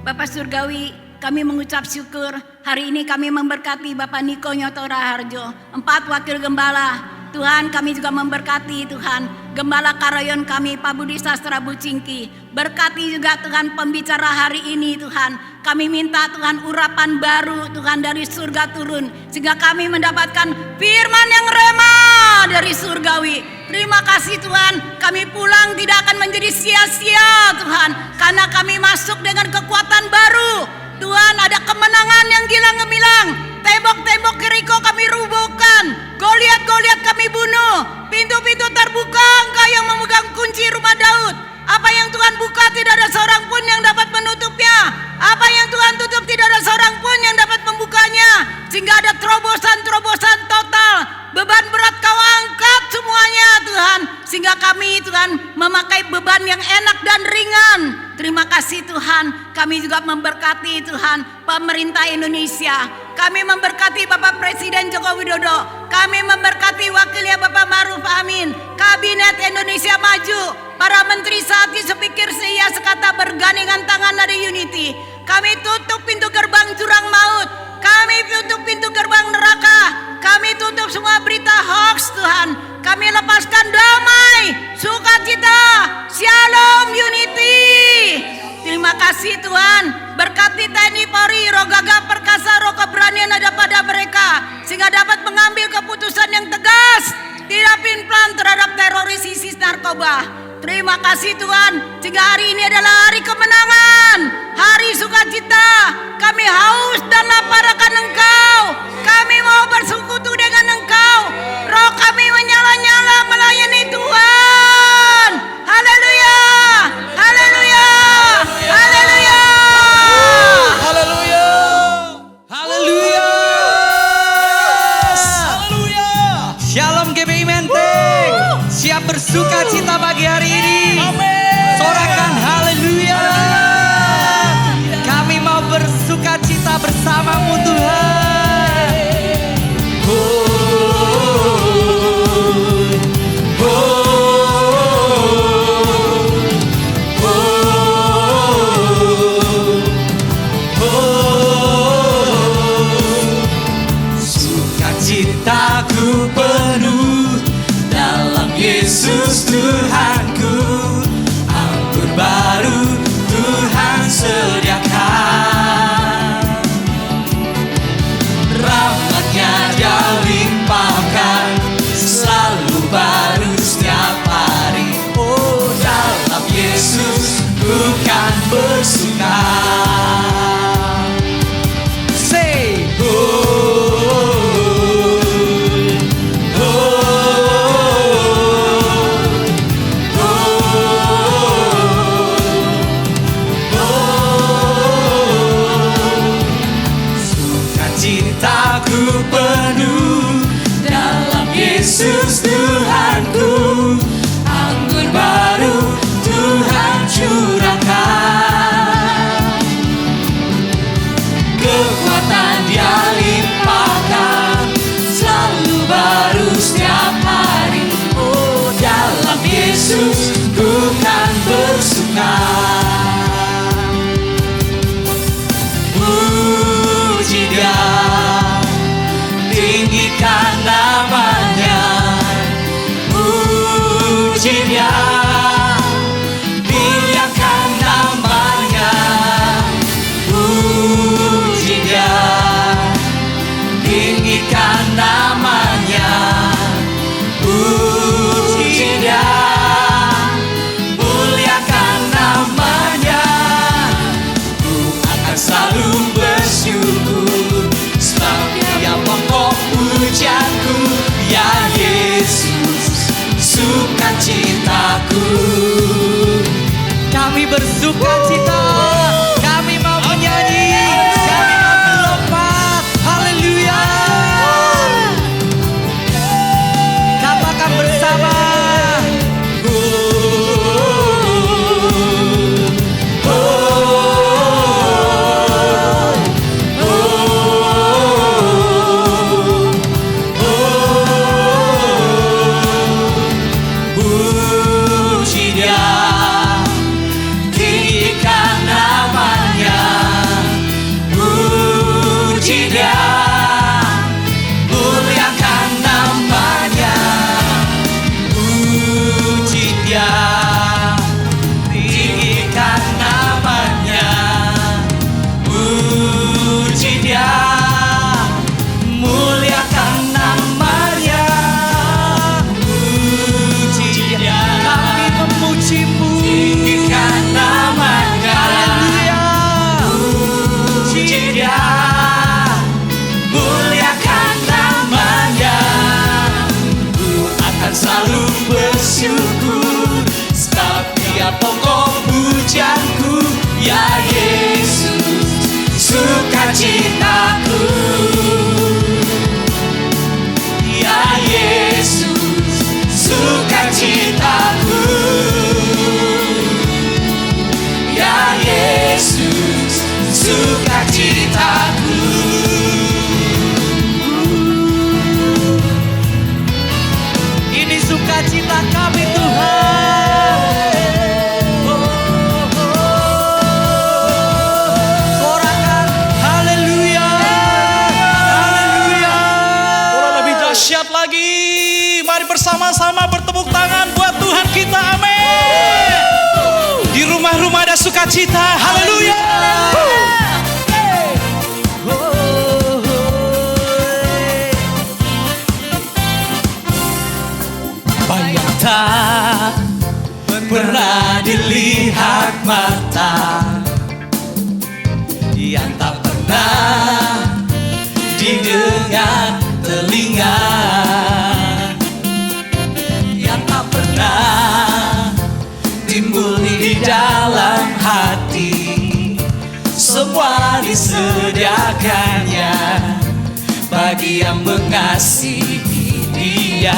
Bapak Surgawi, kami mengucap syukur hari ini kami memberkati Bapak Niko Nyoto Raharjo, 4 wakil gembala. Tuhan, kami juga memberkati Tuhan Gembala Karayon kami Pak Budi Sastra Bucingki. Berkati juga Tuhan pembicara hari ini Tuhan. Kami minta Tuhan urapan baru Tuhan dari surga turun, sehingga kami mendapatkan firman yang rema dari surgawi. Terima kasih Tuhan, kami pulang tidak akan menjadi sia-sia Tuhan, karena kami masuk dengan kekuatan baru. Tuhan, ada kemenangan yang gilang gemilang. Tembok-tembok Yeriko kami rubuhkan, Goliat-Goliat kami bunuh, pintu-pintu terbuka, Engkau yang memegang kunci rumah Daud. Apa yang Tuhan buka tidak ada seorang pun yang dapat menutupnya. Apa yang Tuhan tutup tidak ada seorang pun yang dapat membukanya. Sehingga ada terobosan-terobosan total. Beban berat Kau angkat semuanya Tuhan. Sehingga kami Tuhan memakai beban yang enak dan ringan. Terima kasih Tuhan. Kami juga memberkati Tuhan pemerintah Indonesia. Kami memberkati Bapak Presiden Joko Widodo. Kami memberkati wakilnya Bapak Ma'ruf Amin. Kabinet Indonesia Maju. Para menteri saat ini sepikir seia sekata bergandengan tangan dari Unity. Kami tutup pintu gerbang jurang maut. Kami tutup pintu gerbang neraka. Kami tutup semua berita hoax Tuhan. Kami lepaskan damai, sukacita, shalom, unity. Terima kasih Tuhan. Berkati TNI Polri, roh gagah perkasa, roh keberanian ada pada mereka, sehingga dapat mengambil keputusan yang tegas, tidak plan terhadap teroris ISIS narkoba. Terima kasih Tuhan, sehingga hari ini adalah hari kemenangan, hari sukacita. Kami haus dan lapar akan Engkau. Kami mau bersekutu dengan Engkau. Roh kami menyala-nyala melayani Tuhan. Haleluya, haleluya, haleluya, haleluya, haleluya, haleluya. Shalom GBI Menteng, siap bersuka cita pagi hari ini. Sorakan haleluya. Kami mau bersuka cita bersamamu Tuhan. Sukacitaku penuh dalam Yesus Tuhanku. Anggur baru Tuhan sediakan, rahmat-Nya Dia limpahkan, selalu baru setiap hari. Oh, dalam Yesus bukan bersuka. Say, cintaku penuh dalam Yesus Tuhanku. Anggur baru Tuhan curahkan, kekuatan Dia limpahkan, selalu baru setiap hari. Oh, dalam Yesus bukan bersuka. Puji Dia, tinggikan namanya. Puji Dia, muliakan namanya. Puji Dia, tinggikan namanya. Puji Dia, muliakan namanya. Ku akan selalu bersyukur, sebab Dia pokok pujianku. Ya Yesus, sukacitaku. kami bersuka cita. Kami mau menyanyi. Kami mau melompat. Haleluya. Katakan bersama. Puji Dia, tinggikan bersukacita. Haleluya. Yang tak pernah dilihat mata, yang tak pernah didengar telinga, yang tak pernah timbul di dalam hati, semua disediakannya bagi yang mengasihi Dia.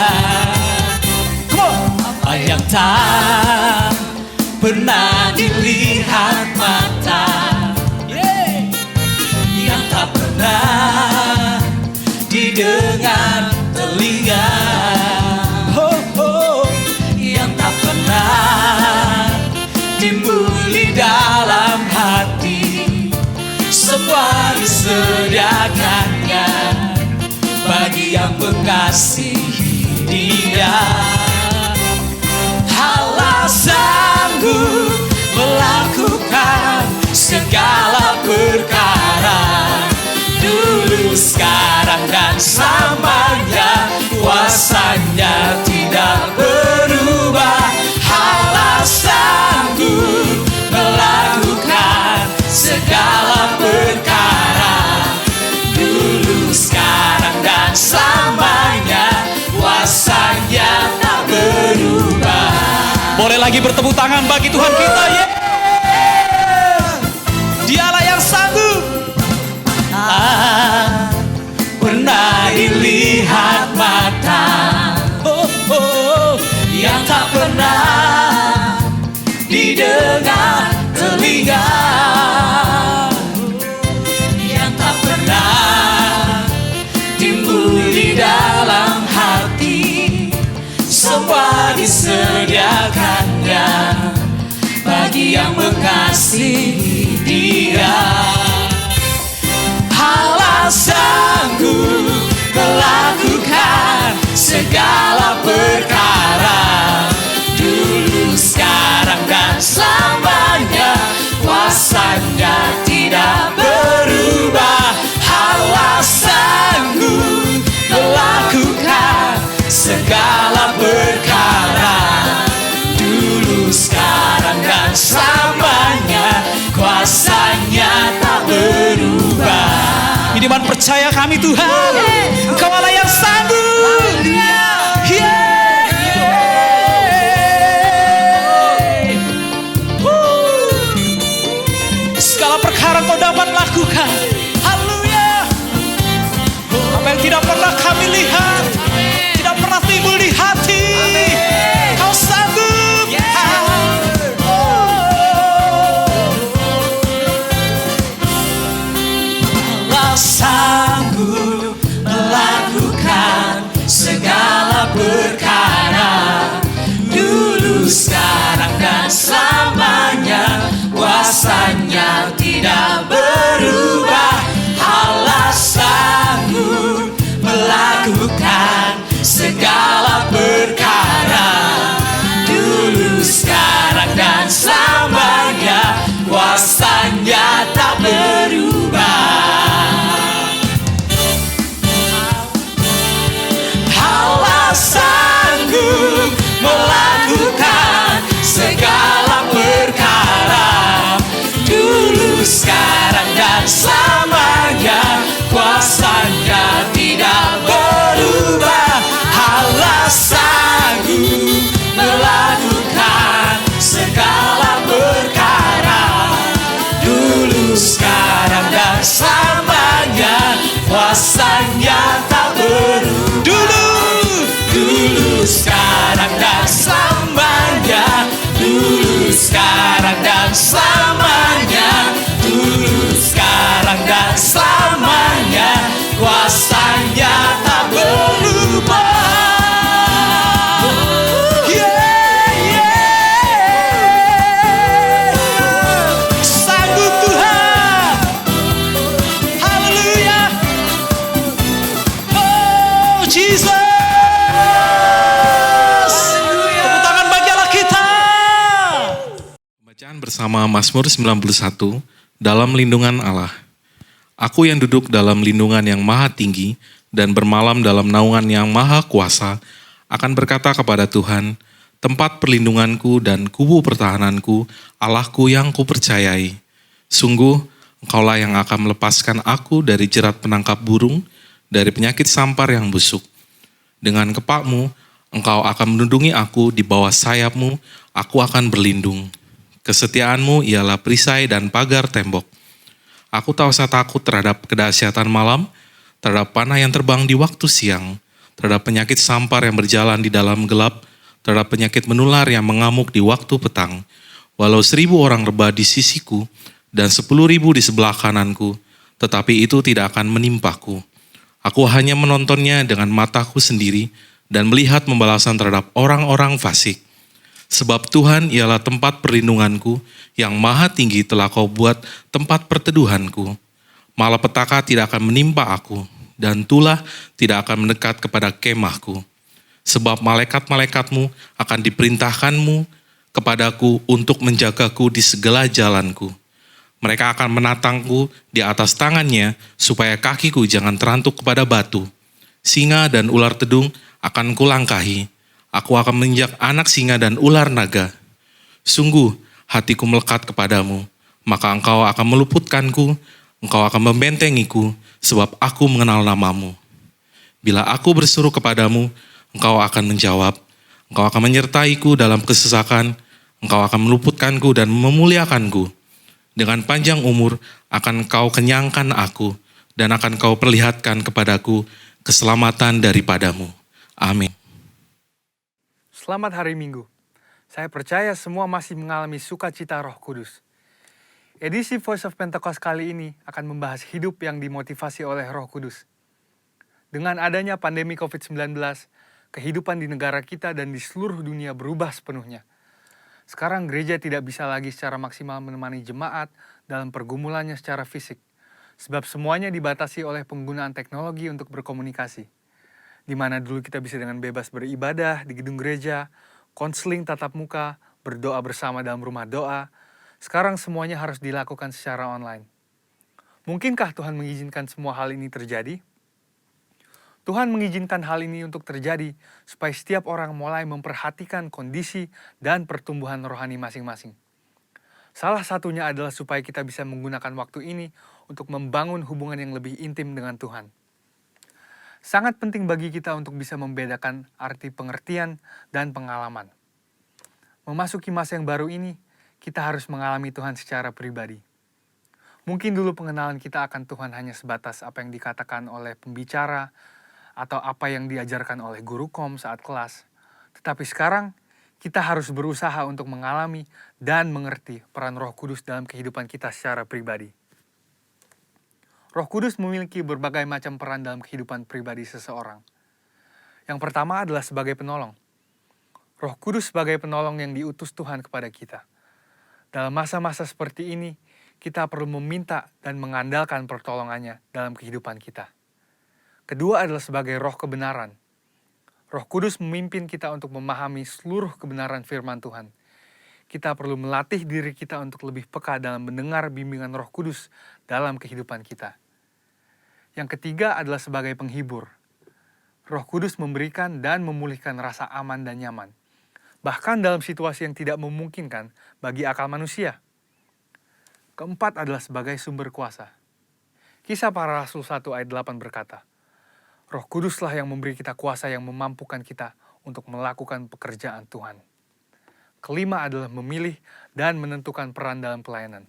Apa yang tak pernah dilihat mata, yang tak pernah didengar telinga, yang tak pernah timbul di dalam hati, semua disediakannya bagi yang mengasihi Dia. Allah sanggup melakukan segala perkara, dulu, sekarang, dan selamanya. Kuasanya tidak berubah. Allah sanggup melakukan segala perkara, dulu, sekarang, dan selamanya. Kuasanya tak berubah. Boleh lagi bertepuk tangan bagi Tuhan kita, ya. Dialah yang sanggup. Pernah dilihat mata, yang tak pernah didengar telinga, yang tak pernah timbul di dalam hati, semua disediakannya bagi yang mengasihi Dia. Allah sanggup melakukan segala perkara, dulu, sekarang, dan selamanya. Kuasanya tidak berubah. Allah sanggup melakukan segala perkara, dulu, sekarang, dan selamanya. Kuasanya tak berubah. Iman percaya kami Tuhan, Engkau Allah yang sanggup. Segala perkara Kau dapat lakukan. Haleluya. Apa yang tidak pernah kami lihat, tidak pernah timbul di hati, Kau sanggup. Allah sanggup melakukan segala perkara, dulu, sekarang, dan selamanya. Kuasanya tidak berubah. Allah sanggup melakukan segala perkara, dulu, sekarang, dan selamanya. Kuasanya tak berubah. Allah sanggup melakukan segala perkara, dulu, sekarang, dan selamanya. Kuasanya tidak berubah. Allah sanggup melakukan segala perkara, dulu, sekarang, dan selamanya. Kuasanya tak berubah. Dulu, sekarang, dan selamanya. Dulu, sekarang, dan selamanya. Dulu, sekarang, dan selamanya. Kuasanya tak berubah. Sanggup Tuhan. Haleluya. Oh Jesus. Tepuk tangan bagi Allah kita. Nyanyian bersama Mazmur 91 dalam lindungan Allah. Aku yang duduk dalam lindungan yang maha tinggi dan bermalam dalam naungan yang maha kuasa akan berkata kepada Tuhan, tempat perlindunganku dan kubu pertahananku, Allahku yang kupercayai. Sungguh, Engkaulah yang akan melepaskan aku dari jerat penangkap burung, dari penyakit sampar yang busuk. Dengan kepakmu, Engkau akan melindungi aku di bawah sayapmu, aku akan berlindung. Kesetiaanmu ialah perisai dan pagar tembok. Aku tak usah takut terhadap kedahsyatan malam, terhadap panah yang terbang di waktu siang, terhadap penyakit sampar yang berjalan di dalam gelap, terhadap penyakit menular yang mengamuk di waktu petang. Walau 1.000 orang rebah di sisiku dan 10.000 di sebelah kananku, tetapi itu tidak akan menimpaku. Aku hanya menontonnya dengan mataku sendiri dan melihat pembalasan terhadap orang-orang fasik. Sebab Tuhan ialah tempat perlindunganku, yang maha tinggi telah Kau buat tempat perteduhanku. Malapetaka tidak akan menimpa aku, dan tulah tidak akan mendekat kepada kemahku. Sebab malaikat-malaikatmu akan diperintahkanmu kepadaku untuk menjagaku di segala jalanku. Mereka akan menatangku di atas tangannya, supaya kakiku jangan terantuk kepada batu. Singa dan ular tedung akan kulangkahi. Aku akan menginjak anak singa dan ular naga. Sungguh, hatiku melekat kepadamu, maka Engkau akan meluputkanku, Engkau akan membentengiku, sebab aku mengenal namamu. Bila aku berseru kepadamu, Engkau akan menjawab. Engkau akan menyertaiku dalam kesesakan, Engkau akan meluputkanku dan memuliakanku. Dengan panjang umur akan Kau kenyangkan aku, dan akan Kau perlihatkan kepadaku keselamatan daripadamu. Amin. Selamat hari Minggu. Saya percaya semua masih mengalami sukacita Roh Kudus. Edisi Voice of Pentecost kali ini akan membahas hidup yang dimotivasi oleh Roh Kudus. Dengan adanya pandemi COVID-19, kehidupan di negara kita dan di seluruh dunia berubah sepenuhnya. Sekarang gereja tidak bisa lagi secara maksimal menemani jemaat dalam pergumulannya secara fisik, sebab semuanya dibatasi oleh penggunaan teknologi untuk berkomunikasi. Di mana dulu kita bisa dengan bebas beribadah di gedung gereja, konseling tatap muka, berdoa bersama dalam rumah doa, sekarang semuanya harus dilakukan secara online. Mungkinkah Tuhan mengizinkan semua hal ini terjadi? Tuhan mengizinkan hal ini untuk terjadi supaya setiap orang mulai memperhatikan kondisi dan pertumbuhan rohani masing-masing. Salah satunya adalah supaya kita bisa menggunakan waktu ini untuk membangun hubungan yang lebih intim dengan Tuhan. Sangat penting bagi kita untuk bisa membedakan arti pengertian dan pengalaman. Memasuki masa yang baru ini, kita harus mengalami Tuhan secara pribadi. Mungkin dulu pengenalan kita akan Tuhan hanya sebatas apa yang dikatakan oleh pembicara atau apa yang diajarkan oleh guru kom saat kelas. Tetapi sekarang, kita harus berusaha untuk mengalami dan mengerti peran Roh Kudus dalam kehidupan kita secara pribadi. Roh Kudus memiliki berbagai macam peran dalam kehidupan pribadi seseorang. Yang pertama adalah sebagai penolong. Roh Kudus sebagai penolong yang diutus Tuhan kepada kita. Dalam masa-masa seperti ini, kita perlu meminta dan mengandalkan pertolongannya dalam kehidupan kita. Kedua adalah sebagai roh kebenaran. Roh Kudus memimpin kita untuk memahami seluruh kebenaran firman Tuhan. Kita perlu melatih diri kita untuk lebih peka dalam mendengar bimbingan Roh Kudus dalam kehidupan kita. Yang ketiga adalah sebagai penghibur. Roh Kudus memberikan dan memulihkan rasa aman dan nyaman, bahkan dalam situasi yang tidak memungkinkan bagi akal manusia. Keempat adalah sebagai sumber kuasa. Kisah Para Rasul 1 ayat 8 berkata, Roh Kuduslah yang memberi kita kuasa yang memampukan kita untuk melakukan pekerjaan Tuhan. Kelima adalah memilih dan menentukan peran dalam pelayanan.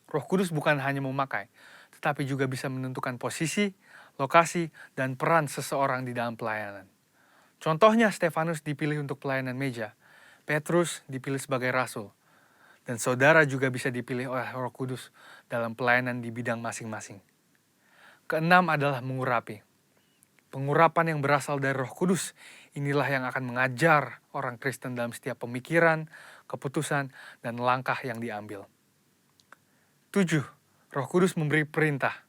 Roh Kudus bukan hanya memakai, tetapi juga bisa menentukan posisi, lokasi, dan peran seseorang di dalam pelayanan. Contohnya, Stefanus dipilih untuk pelayanan meja, Petrus dipilih sebagai rasul, dan saudara juga bisa dipilih oleh Roh Kudus dalam pelayanan di bidang masing-masing. Keenam adalah mengurapi. Pengurapan yang berasal dari Roh Kudus inilah yang akan mengajar orang Kristen dalam setiap pemikiran, keputusan, dan langkah yang diambil. 7. Roh Kudus memberi perintah.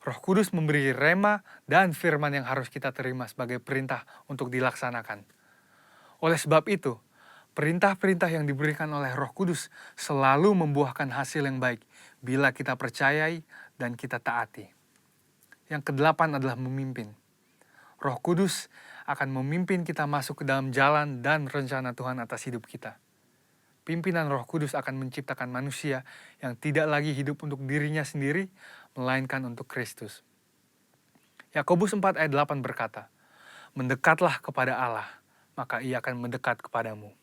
Roh Kudus memberi rema dan firman yang harus kita terima sebagai perintah untuk dilaksanakan. Oleh sebab itu, Perintah-perintah yang diberikan oleh Roh Kudus selalu membuahkan hasil yang baik bila kita percayai dan kita taati. Yang kedelapan adalah memimpin. Roh Kudus akan memimpin kita masuk ke dalam jalan dan rencana Tuhan atas hidup kita. Pimpinan Roh Kudus akan menciptakan manusia yang tidak lagi hidup untuk dirinya sendiri, melainkan untuk Kristus. Yakobus 4 ayat 8 berkata, "Mendekatlah kepada Allah, maka Ia akan mendekat kepadamu."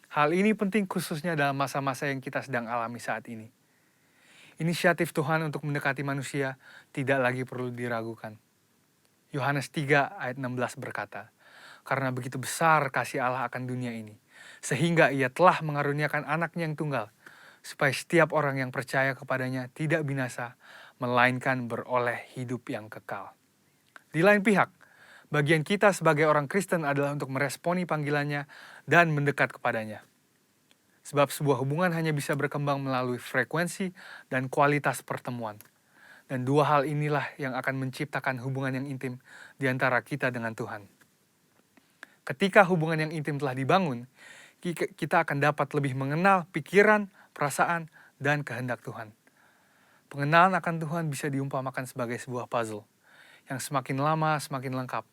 Hal ini penting khususnya dalam masa-masa yang kita sedang alami saat ini. Inisiatif Tuhan untuk mendekati manusia tidak lagi perlu diragukan. Yohanes 3 ayat 16 berkata, "Karena begitu besar kasih Allah akan dunia ini, sehingga Ia telah mengaruniakan anaknya yang tunggal, supaya setiap orang yang percaya kepadanya tidak binasa, melainkan beroleh hidup yang kekal." Di lain pihak, bagian kita sebagai orang Kristen adalah untuk meresponi panggilannya dan mendekat kepadanya. Sebab sebuah hubungan hanya bisa berkembang melalui frekuensi dan kualitas pertemuan. Dan dua hal inilah yang akan menciptakan hubungan yang intim di antara kita dengan Tuhan. Ketika hubungan yang intim telah dibangun, kita akan dapat lebih mengenal pikiran, perasaan, dan kehendak Tuhan. Pengenalan akan Tuhan bisa diumpamakan sebagai sebuah puzzle yang semakin lama semakin lengkap.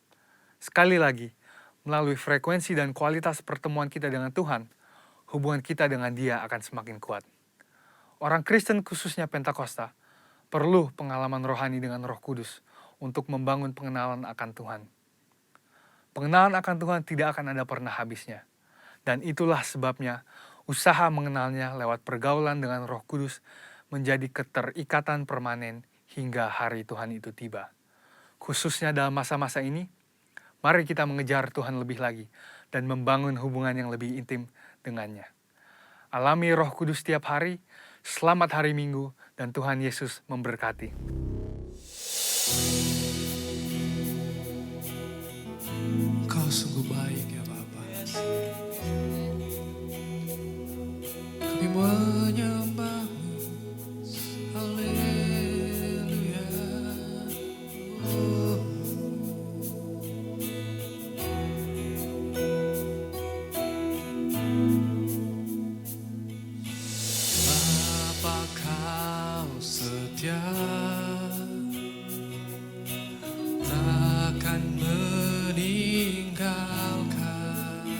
Sekali lagi, melalui frekuensi dan kualitas pertemuan kita dengan Tuhan, hubungan kita dengan Dia akan semakin kuat. Orang Kristen khususnya Pentakosta perlu pengalaman rohani dengan Roh Kudus untuk membangun pengenalan akan Tuhan. Pengenalan akan Tuhan tidak akan ada pernah habisnya. Dan itulah sebabnya usaha mengenalnya lewat pergaulan dengan Roh Kudus menjadi keterikatan permanen hingga hari Tuhan itu tiba. Khususnya dalam masa-masa ini, mari kita mengejar Tuhan lebih lagi dan membangun hubungan yang lebih intim dengannya. Alami Roh Kudus setiap hari, selamat hari Minggu, dan Tuhan Yesus memberkati. Kau sungguh baik ya Bapa. Kami menyembah-Mu. Haleluya. Oh. Bapa Kau setia, takkan meninggalkan,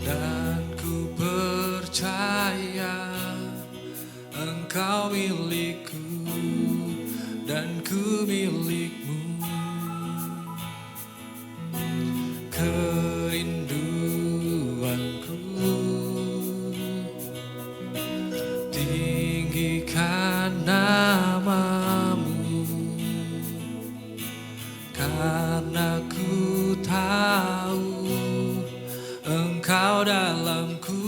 dan ku percaya Engkau milikku dan ku milikmu. Kerinduanku tinggikan nama-Mu, karena ku tahu Engkau dalamku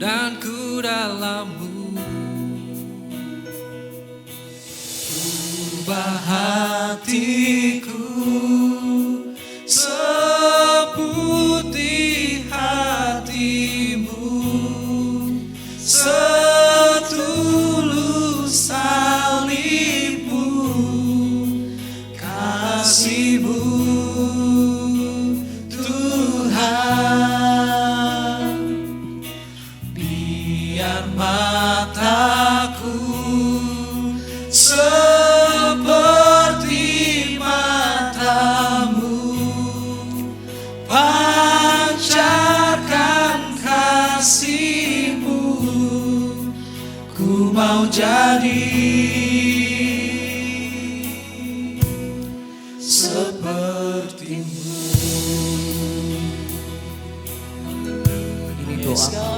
dan ku dalam-Mu. Ubah hatiku seputih hati-Mu, setulus salib-Mu, kasih-Mu Tuhan. Biar mataku seperti mata-Mu, pancarkan kasih-Mu, ku mau jadi seperti-Mu. Ini doa.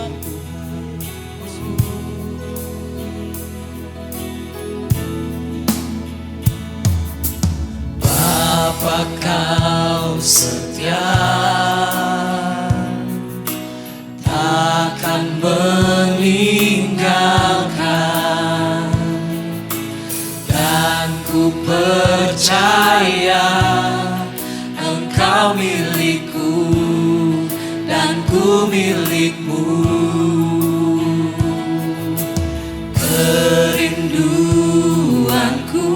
Bapa Kau setia, takkan meninggalkan, dan ku percaya Engkau milikku dan ku milikmu. Kerinduanku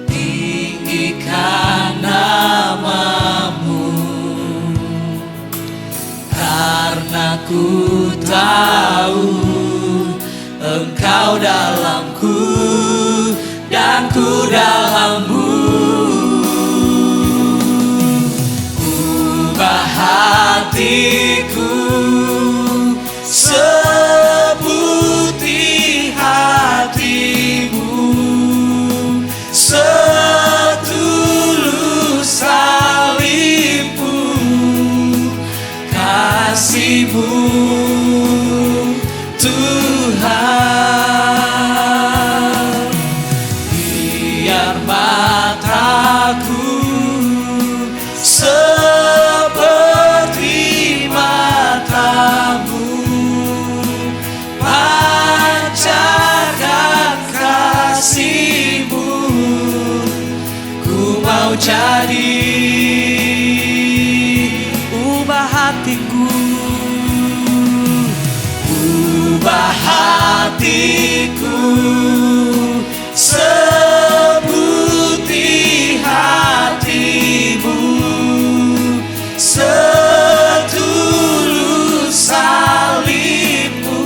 tinggikan nama-Mu, Aku tahu Engkau dalamku dan ku dalammu. Ubah hatiku seputih hatimu, setulus salibmu, kasihmu Tuhan. Biar mataku seperti matamu, pancarkan kasihmu. Ku mau jadi, ubah hatiku, ubah hatiku seputih hatimu, setulus salibmu,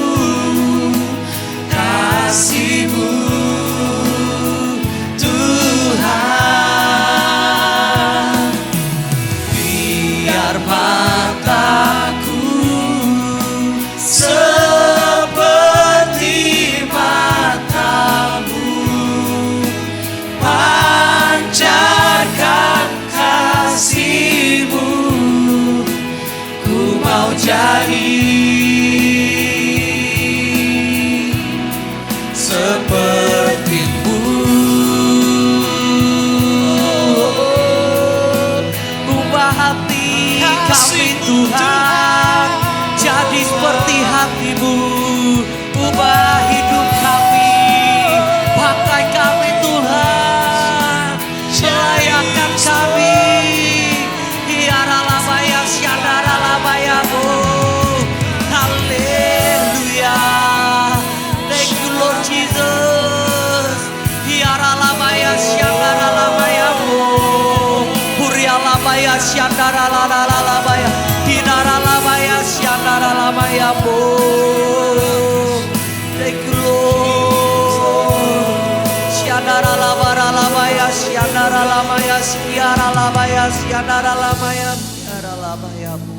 kasihmu Tuhan. Biar mataku seperti matamu, pancarkan kasihmu. Ku mau jadi seperti-Mu. Ubah hati kami Tuhan jadi seperti hati-Mu. Ubah hidup kami, pakai kami Tuhan, layakan kami. Hiaralabaya siadaralabayamu. Haleluya. Thank you Lord Jesus. Hiaralabaya siadaralabayamu. Hurialabaya siadaralalalabaya. Hinaralabaya siadaralabayamu. Thank you Lord. Siadaralabaralabaya siadaralabaya siaralabaya siadaralabaya siaralabayamu.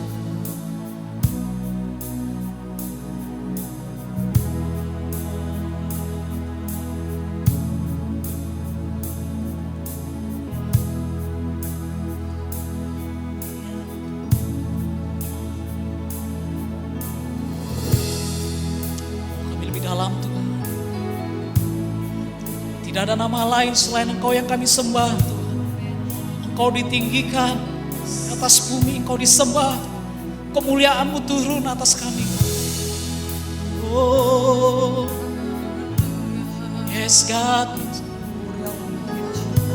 Kami lebih dalam Tuhan. Tidak ada nama lain selain Engkau yang kami sembah Tuhan. Engkau ditinggikan di atas bumi, Engkau disembah. Kemuliaan-Mu turun atas kami. Oh, yes God.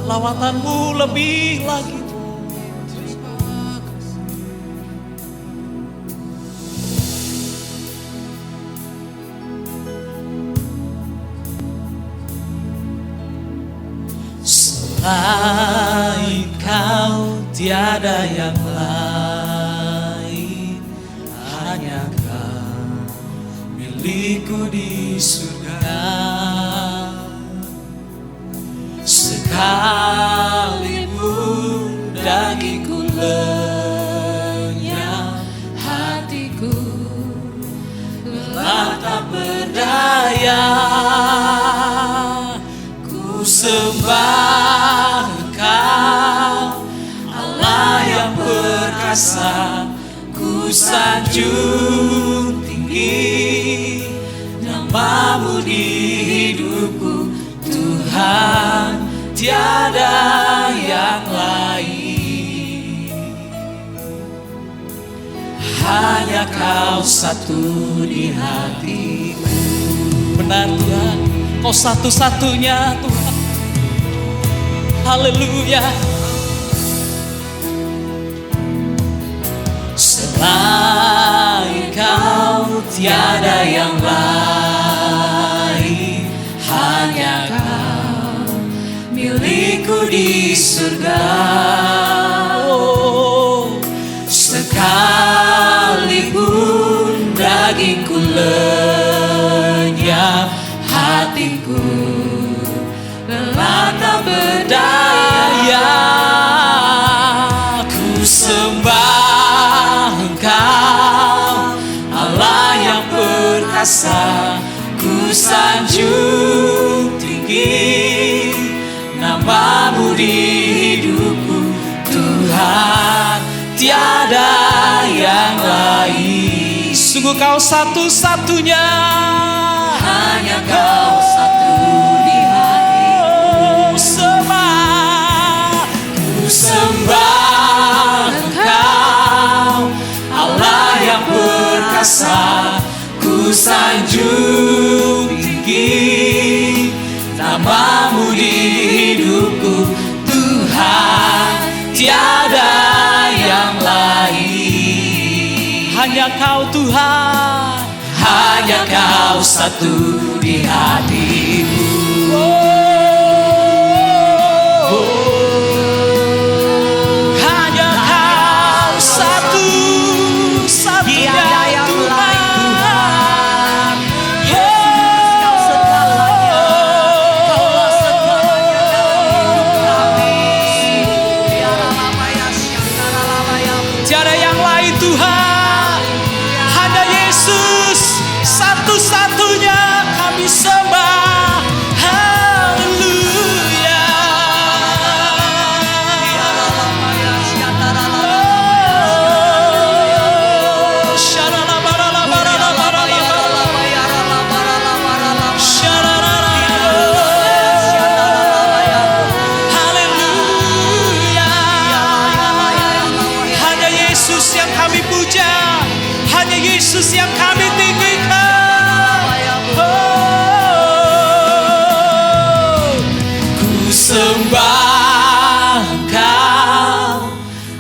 Lawatan-Mu lebih lagi. Selain Kau tiada yang lain, hanya Kau milikku di surga. Sekalipun dagingku lenyap, hatiku lelah tak berdaya. Ku sembah Engkau, Allah yang perkasa. Ku sanjung tinggi nama-Mu di hidupku Tuhan, tiada yang lain. Hanya Kau satu di hatiku. Benar Tuhan, Kau satu-satunya Tuhan. Haleluya. Selain Kau tiada yang lain, hanya Kau milikku di surga. Oh, sekalipun perkasa, ku sanjung tinggi namamu di hidupku, Tuhan, tiada yang lain. Sungguh kau satu-satunya, hanya kau satu di hatiku. Ku sembah Engkau, Allah yang perkasa, ku sanjung tinggi namamu di hidupku, Tuhan, tiada yang lain. hanya kau Tuhan, hanya kau satu di hatiku. hanya kau satu-satunya Tuhan. Tiada yang lain Tuhan, hanya Yesus satu-satunya kami sembah. Haleluya. Haleluya. Hanya Yesus yang kami puja, hanya Yesus yang kami tinggikan. Ku sembah Engkau,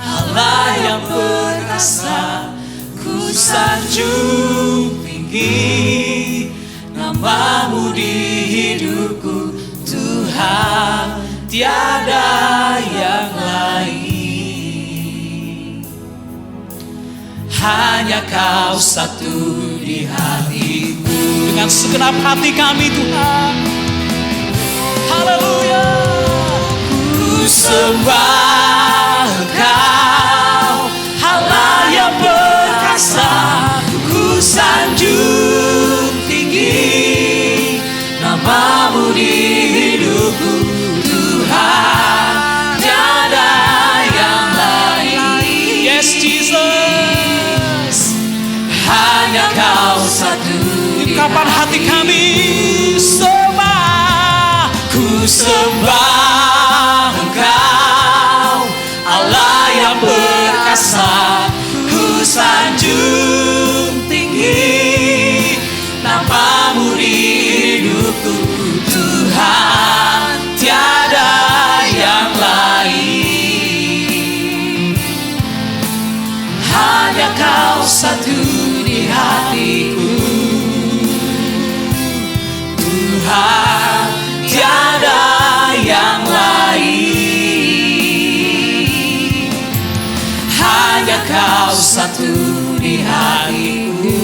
Allah yang perkasa, ku sanjung tinggi namamu di hidupku, Tuhan, tiada yang lain. Hanya kau satu di hatiku. Dengan segenap hati kami Tuhan. Haleluya. Ku sembah Engkau, Allah yang perkasa, ku sanjung tinggi namamu di hidupku, Tuhan, tiada yang lain. Yes Jesus. Hanya kau satu di Ungkapan hati kami sembah. Ku sembah Engkau, Allah yang perkasa, ku sanjung tinggi namamu di hidupku, Tuhan, tiada yang lain. Hanya kau satu di hatiku, Tuhan, tiada yang lain. Hanya kau satu di hatiku,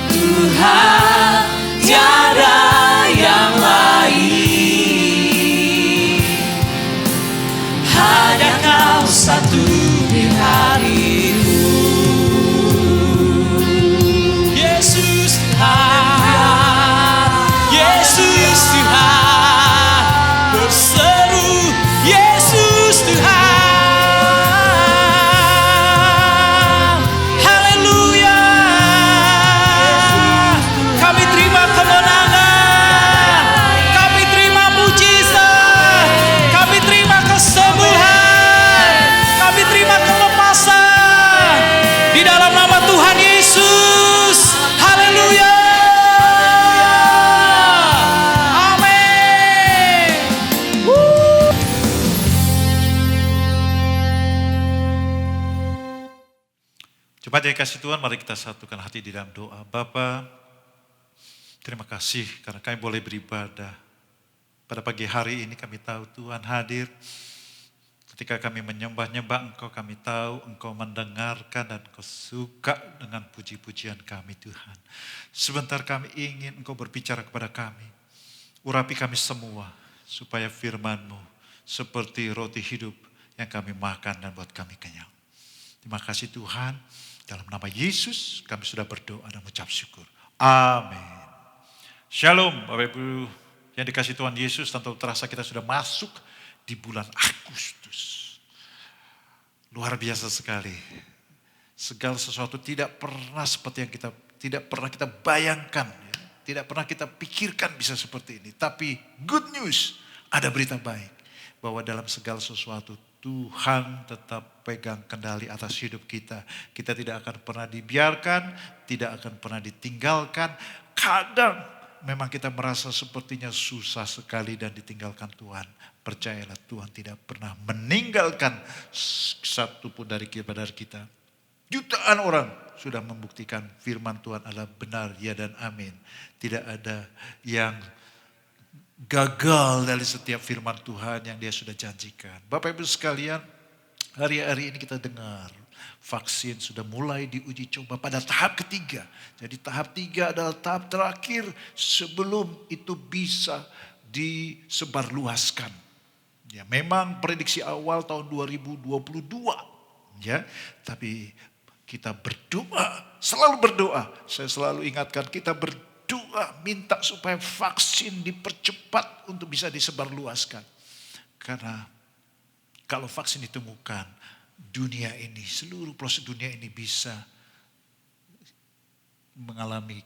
Tuhan, tiada yang lain. Hanya kau satu di hatiku, Yesus Tuhan. Yesus Tuhan. Berseru Yesus Tuhan. Haleluya. Kami terima kemenangan. Kami terima mujizat. Kami terima kesembuhan. Kami terima kelepasan. Di dalam nama Tuhan Yesus. Haleluya. Amin. Cepat ya kasih Tuhan, mari kita satukan hati di dalam doa. Bapa, terima kasih karena kami boleh beribadah. Pada pagi hari ini kami tahu Tuhan hadir. Ketika kami menyembah-nyembah Engkau, kami tahu Engkau mendengarkan dan Engkau suka dengan puji-pujian kami Tuhan. Sebentar kami ingin Engkau berbicara kepada kami. Urapi kami semua supaya firman-Mu seperti roti hidup yang kami makan dan buat kami kenyang. Terima kasih Tuhan. Dalam nama Yesus kami sudah berdoa dan mengucap syukur. Amin. Shalom Bapak Ibu yang dikasih Tuhan Yesus, tentu terasa kita sudah masuk di bulan Agustus. Luar biasa sekali. Segala sesuatu tidak pernah seperti yang tidak pernah kita bayangkan. Ya. Tidak pernah kita pikirkan bisa seperti ini. Tapi good news, ada berita baik. Bahwa dalam segala sesuatu Tuhan tetap pegang kendali atas hidup kita. Kita tidak akan pernah dibiarkan, tidak akan pernah ditinggalkan. Kadang memang kita merasa sepertinya susah sekali dan ditinggalkan Tuhan. Percayalah Tuhan tidak pernah meninggalkan satu pun dari kita. Jutaan orang sudah membuktikan firman Tuhan adalah benar, ya dan amin. Tidak ada yang gagal dari setiap firman Tuhan yang dia sudah janjikan. Bapak Ibu sekalian, hari-hari ini kita dengar vaksin sudah mulai diuji coba pada tahap ketiga. Jadi tahap 3 adalah tahap terakhir sebelum itu bisa disebarluaskan. Ya, memang prediksi awal tahun 2022, ya, tapi kita berdoa, selalu berdoa. Saya selalu ingatkan kita berdoa, minta supaya vaksin dipercepat untuk bisa disebarluaskan. Karena kalau vaksin ditemukan, dunia ini, seluruh proses dunia ini bisa mengalami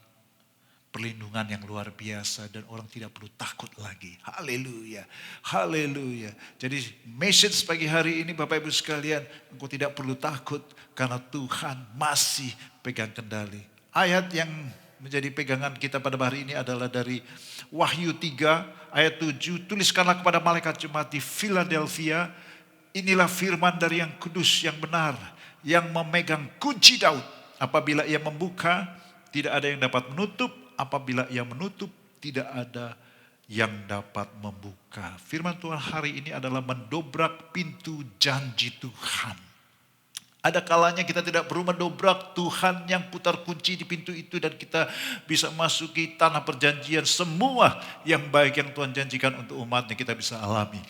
perlindungan yang luar biasa dan orang tidak perlu takut lagi. Haleluya, haleluya. Jadi message pagi hari ini Bapak Ibu sekalian, engkau tidak perlu takut karena Tuhan masih pegang kendali. Ayat yang menjadi pegangan kita pada hari ini adalah dari Wahyu 3 ayat 7. Tuliskanlah kepada malaikat jemaat di Philadelphia, inilah firman dari yang kudus, yang benar, yang memegang kunci Daud. Apabila ia membuka, tidak ada yang dapat menutup. Apabila ia menutup, tidak ada yang dapat membuka. Firman Tuhan hari ini adalah mendobrak pintu janji Tuhan. Ada kalanya kita tidak perlu mendobrak, Tuhan yang putar kunci di pintu itu dan kita bisa masuki tanah perjanjian. Semua yang baik yang Tuhan janjikan untuk umatnya kita bisa alami.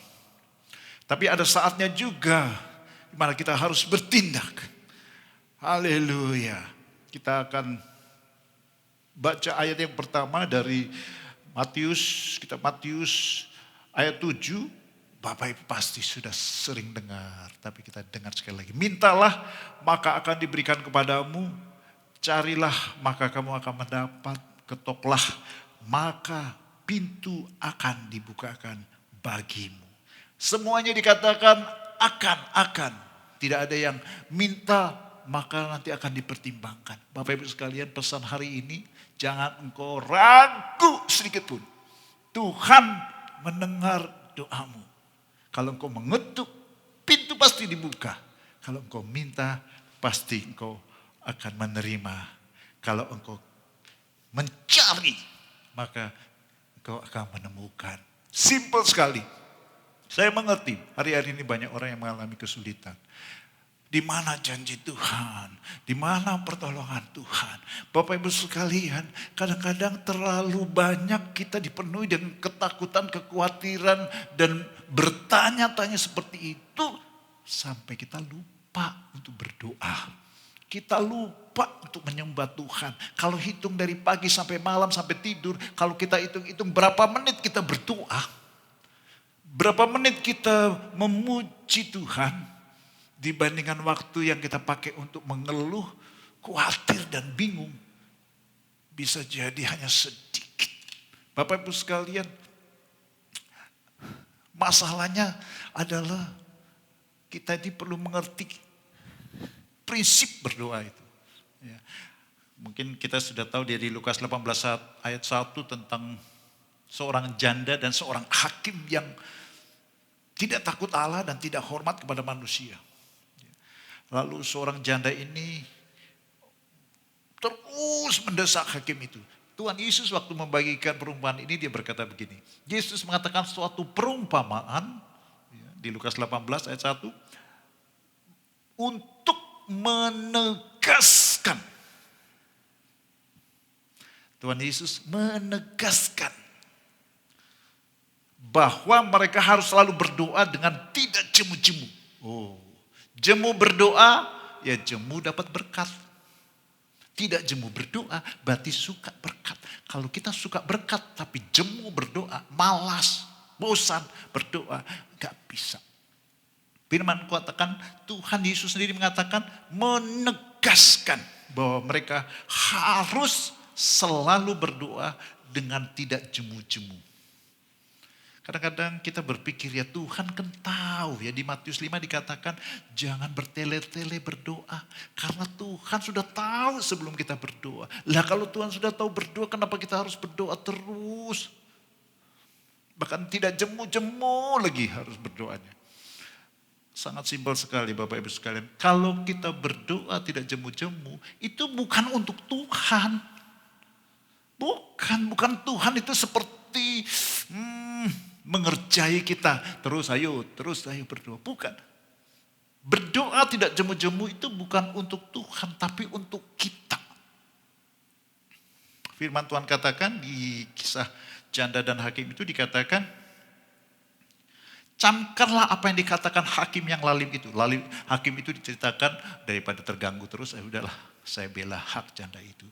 Tapi ada saatnya juga di mana kita harus bertindak. Haleluya. Kita akan baca ayat yang pertama dari Matius, kitab Matius ayat 7. Bapak Ibu pasti sudah sering dengar, tapi kita dengar sekali lagi. Mintalah maka akan diberikan kepadamu, carilah maka kamu akan mendapat, ketoklah maka pintu akan dibukakan bagimu. Semuanya dikatakan akan. Tidak ada yang minta maka nanti akan dipertimbangkan. Bapak Ibu sekalian, pesan hari ini, jangan engkau ragu sedikit pun. Tuhan mendengar doamu. Kalau engkau mengetuk, pintu pasti dibuka. Kalau engkau minta, pasti engkau akan menerima. Kalau engkau mencari, maka engkau akan menemukan. Simple sekali. Saya mengerti, hari-hari ini banyak orang yang mengalami kesulitan. Di mana janji Tuhan? Di mana pertolongan Tuhan? Bapak Ibu sekalian, kadang-kadang terlalu banyak kita dipenuhi dengan ketakutan, kekhawatiran, dan bertanya-tanya seperti itu sampai kita lupa untuk berdoa. Kita lupa untuk menyembah Tuhan. Kalau hitung dari pagi sampai malam sampai tidur, kalau kita hitung-hitung berapa menit kita berdoa, berapa menit kita memuji Tuhan, dibandingkan waktu yang kita pakai untuk mengeluh, khawatir dan bingung, bisa jadi hanya sedikit. Bapak Ibu sekalian, masalahnya adalah kita ini perlu mengerti prinsip berdoa itu. Ya. Mungkin kita sudah tahu dari Lukas 18 ayat 1 tentang seorang janda dan seorang hakim yang tidak takut Allah dan tidak hormat kepada manusia. Lalu seorang janda ini terus mendesak hakim itu. Tuhan Yesus waktu membagikan perumpamaan ini dia berkata begini. Yesus mengatakan suatu perumpamaan di Lukas 18 ayat 1. Untuk menegaskan. Tuhan Yesus menegaskan. Bahwa mereka harus selalu berdoa dengan tidak jemu-jemu. Jemu berdoa, ya jemu dapat berkat. Tidak jemu berdoa berarti suka berkat. Kalau kita suka berkat tapi jemu berdoa, malas, bosan berdoa, gak bisa. Firman katakan, Tuhan Yesus sendiri mengatakan, menegaskan bahwa mereka harus selalu berdoa dengan tidak jemu-jemu. Kadang-kadang kita berpikir ya Tuhan kan tahu ya, di Matius 5 dikatakan jangan bertele-tele berdoa. Karena Tuhan sudah tahu sebelum kita berdoa. Lah kalau Tuhan sudah tahu berdoa, kenapa kita harus berdoa terus? Bahkan tidak jemu-jemu lagi harus berdoanya. Sangat simpel sekali Bapak Ibu sekalian. Kalau kita berdoa tidak jemu-jemu, itu bukan untuk Tuhan. Bukan Tuhan itu seperti mengerjai kita. Terus ayo berdoa. Bukan. Berdoa tidak jemu-jemu itu bukan untuk Tuhan, tapi untuk kita. Firman Tuhan katakan di kisah janda dan hakim itu dikatakan, camkanlah apa yang dikatakan hakim yang lalim itu. Hakim itu diceritakan daripada terganggu terus, udahlah saya bela hak janda itu.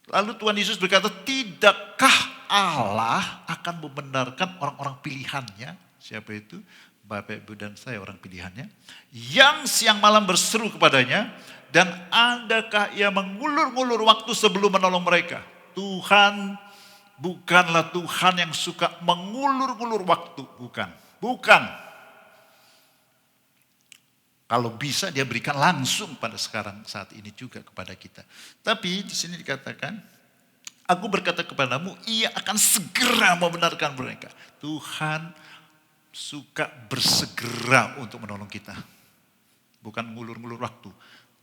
Lalu Tuhan Yesus berkata, tidakkah Allah akan membenarkan orang-orang pilihannya? Siapa itu? Bapak, Ibu dan saya orang pilihannya. Yang siang malam berseru kepadanya, dan adakah ia mengulur-ngulur waktu sebelum menolong mereka? Tuhan bukanlah Tuhan yang suka mengulur-ngulur waktu. Bukan. Kalau bisa dia berikan langsung pada sekarang saat ini juga kepada kita. Tapi di sini dikatakan, aku berkata kepadamu, ia akan segera membenarkan mereka. Tuhan suka bersegera untuk menolong kita. Bukan ngulur-ngulur waktu.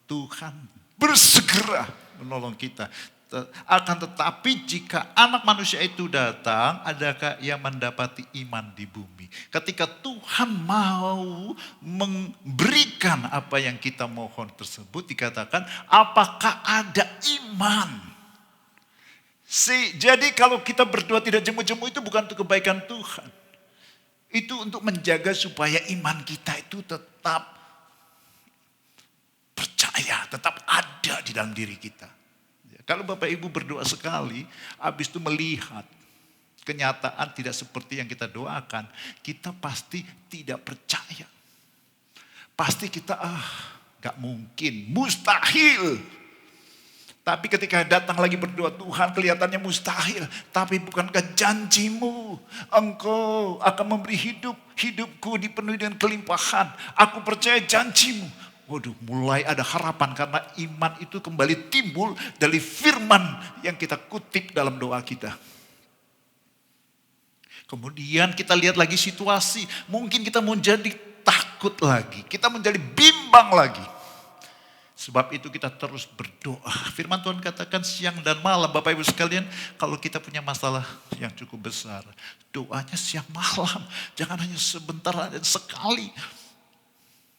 Tuhan bersegera menolong kita. Akan tetapi jika anak manusia itu datang, adakah ia mendapati iman di bumi? Ketika Tuhan mau memberikan apa yang kita mohon tersebut, dikatakan apakah ada iman? Jadi kalau kita berdoa tidak jemu-jemu itu bukan untuk kebaikan Tuhan. Itu untuk menjaga supaya iman kita itu tetap percaya, tetap ada di dalam diri kita. Kalau Bapak Ibu berdoa sekali, habis itu melihat kenyataan tidak seperti yang kita doakan, kita pasti tidak percaya. Pasti kita, gak mungkin, mustahil. Tapi ketika datang lagi berdoa, Tuhan kelihatannya mustahil. Tapi bukankah janjimu, Engkau akan memberi hidupku dipenuhi dengan kelimpahan. Aku percaya janjimu. Waduh, mulai ada harapan karena iman itu kembali timbul dari firman yang kita kutip dalam doa kita. Kemudian kita lihat lagi situasi. Mungkin kita mau jadi takut lagi. Kita menjadi bimbang lagi. Sebab itu kita terus berdoa. Firman Tuhan katakan siang dan malam. Bapak Ibu sekalian, kalau kita punya masalah yang cukup besar, doanya siang malam. Jangan hanya sebentar dan sekali.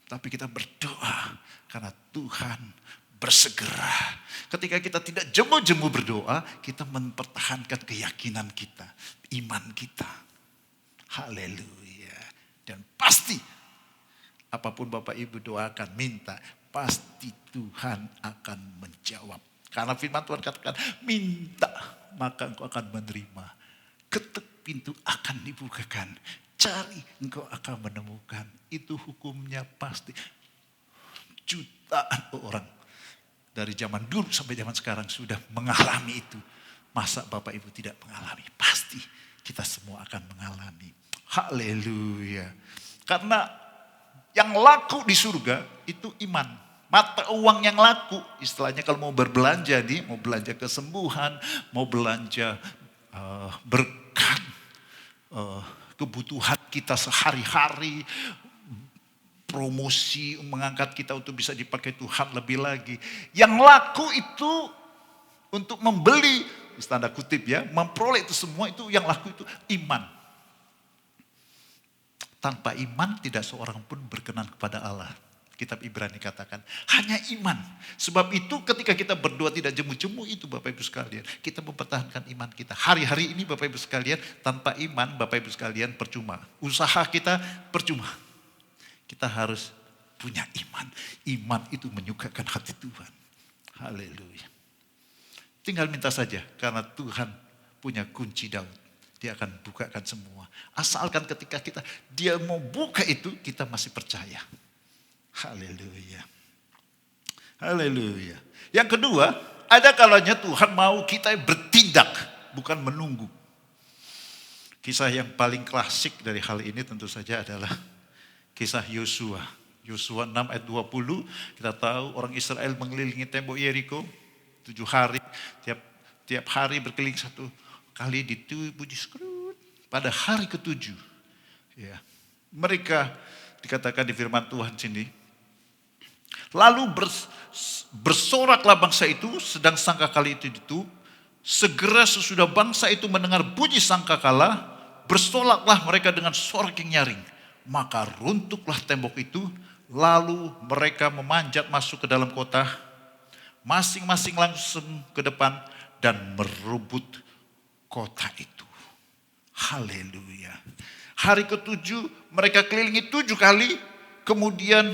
Tapi kita berdoa karena Tuhan bersegera. Ketika kita tidak jemu-jemu berdoa, kita mempertahankan keyakinan kita, iman kita. Haleluya. Dan pasti apapun Bapak Ibu doakan, minta, pasti Tuhan akan menjawab. Karena firman Tuhan katakan, minta maka engkau akan menerima. Ketuk pintu akan dibukakan. Cari engkau akan menemukan. Itu hukumnya pasti. Jutaan orang dari zaman dulu sampai zaman sekarang sudah mengalami itu. Masa Bapak Ibu tidak mengalami? Pasti kita semua akan mengalami. Haleluya. Karena yang laku di surga itu iman. Mata uang yang laku. Istilahnya kalau mau berbelanja nih, mau belanja kesembuhan, mau belanja berkat, kebutuhan kita sehari-hari, promosi mengangkat kita untuk bisa dipakai Tuhan lebih lagi. Yang laku itu untuk membeli, tanda kutip ya, memperoleh itu semua itu yang laku itu iman. Tanpa iman tidak seorang pun berkenan kepada Allah. Kitab Ibrani katakan, hanya iman. Sebab itu ketika kita berdoa tidak jemu-jemu itu Bapak Ibu sekalian. Kita mempertahankan iman kita. Hari-hari ini Bapak Ibu sekalian, tanpa iman Bapak Ibu sekalian percuma. Usaha kita percuma. Kita harus punya iman. Iman itu menyukakan hati Tuhan. Haleluya. Tinggal minta saja, karena Tuhan punya kunci Daud. Dia akan bukakan semua. Asalkan ketika dia mau buka itu, kita masih percaya. Haleluya. Haleluya. Yang kedua, ada kalanya Tuhan mau kita bertindak, bukan menunggu. Kisah yang paling klasik dari hal ini tentu saja adalah kisah Yosua. Yosua 6 ayat 20, kita tahu orang Israel mengelilingi tembok Yeriko 7 hari. Tiap hari berkeliling 1 kali bunyi skrut. Pada hari ke-7, ya, mereka dikatakan di firman Tuhan sini, lalu bersoraklah bangsa itu, sedang sangkakala itu ditutup. Segera sesudah bangsa itu mendengar bunyi sangkakala, bersolaklah mereka dengan sorak yang nyaring. Maka runtuhlah tembok itu, lalu mereka memanjat masuk ke dalam kota, masing-masing langsung ke depan dan merebut kota itu. Haleluya. Hari ke-7 mereka kelilingi 7 kali, kemudian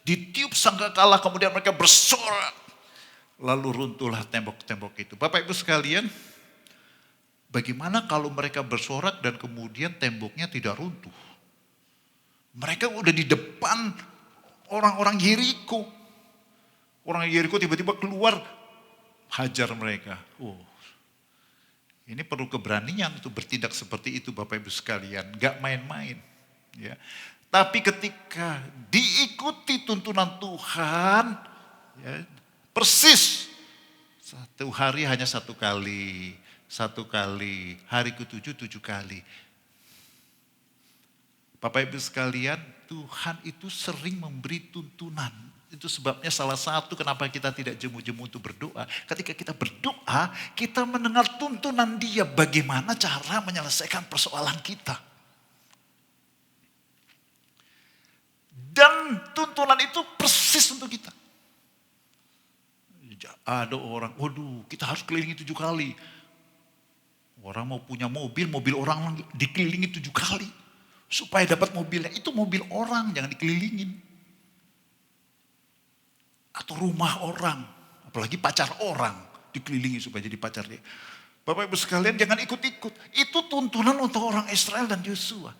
ditiup sangkakala, kemudian mereka bersorak. Lalu runtuhlah tembok-tembok itu. Bapak Ibu sekalian, bagaimana kalau mereka bersorak dan kemudian temboknya tidak runtuh? Mereka udah di depan orang-orang Yeriko. Orang Yeriko tiba-tiba keluar, hajar mereka. Oh, ini perlu keberanian untuk bertindak seperti itu Bapak Ibu sekalian. Gak main-main. Ya. Tapi ketika diikuti tuntunan Tuhan, ya, persis 1 hari hanya 1 kali. 1 kali, hari ke-7 7 kali. Bapak Ibu sekalian, Tuhan itu sering memberi tuntunan. Itu sebabnya salah satu kenapa kita tidak jemu-jemu untuk berdoa. Ketika kita berdoa, kita mendengar tuntunan Dia bagaimana cara menyelesaikan persoalan kita. Dan tuntunan itu persis untuk kita. Ada orang, waduh kita harus kelilingi 7 kali. Orang mau punya mobil orang dikelilingi 7 kali. Supaya dapat mobilnya, itu mobil orang, jangan dikelilingin. Atau rumah orang, apalagi pacar orang, dikelilingi supaya jadi pacar dia. Bapak Ibu sekalian jangan ikut-ikut. Itu tuntunan untuk orang Israel dan Yosua.